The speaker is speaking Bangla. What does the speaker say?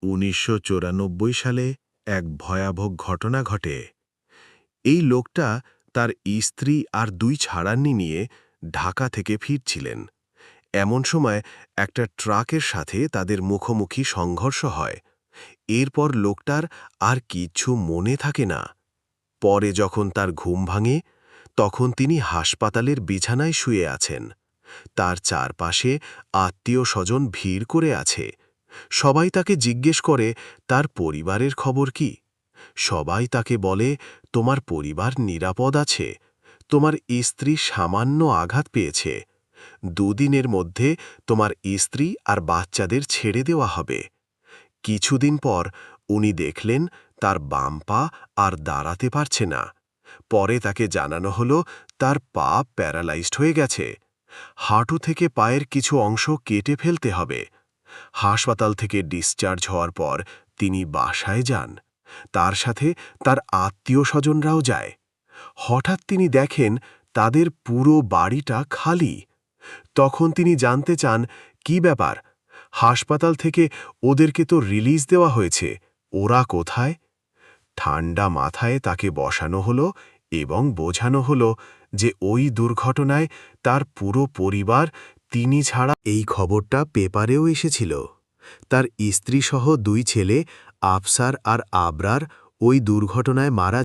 ১৯৯৪ সালে এক ভয়াবহ ঘটনা ঘটে। এই লোকটা তার স্ত্রী আর ২ ছাড়ান্নি নিয়ে ঢাকা থেকে ফিরছিলেন। এমন সময় একটা ট্রাকের সাথে তাদের মুখোমুখি সংঘর্ষ হয়। এরপর লোকটার আর কিচ্ছু মনে থাকে না। পরে যখন তার ঘুম ভাঙে, তখন তিনি হাসপাতালের বিছানায় শুয়ে আছেন। তার চারপাশে আত্মীয়-স্বজন ভিড় করে আছে। সবাই তাকে জিজ্ঞেস করে তার পরিবারের খবর কি। সবাই তাকে বলে, তোমার পরিবার নিরাপদ আছে, তোমার স্ত্রী সামান্য আঘাত পেয়েছে, ২ দিনের মধ্যে তোমার স্ত্রী আর বাচ্চাদের ছেড়ে দেওয়া হবে। কিছুদিন পর উনি দেখলেন তার বাম পা আর দাঁড়াতে পারছে না। পরে তাকে জানানো হলো তার পা প্যারালাইজড হয়ে গেছে, হাঁটু থেকে পায়ের কিছু অংশ কেটে ফেলতে হবে। হাসপাতাল থেকে ডিসচার্জ হওয়ার পর তিনি বাসায় যান। তার সাথে তার আত্মীয়-স্বজনরাও যায়। হঠাৎ তিনি দেখেন তাদের পুরো বাড়িটা খালি। তখন তিনি জানতে চান, কি ব্যাপার, হাসপাতাল থেকে ওদেরকে তো রিলিজ দেওয়া হয়েছে, ওরা কোথায়? ঠান্ডা মাথায় তাকে বসানো হলো এবং বোঝানো হলো যে ওই দুর্ঘটনায় তার পুরো পরিবার, তিনি ছাড়া। এই খবরটা পেপারেও এসেছিল। তার স্ত্রীসহ ২ ছেলে আফসার আর আবরার ওই দুর্ঘটনায় মারা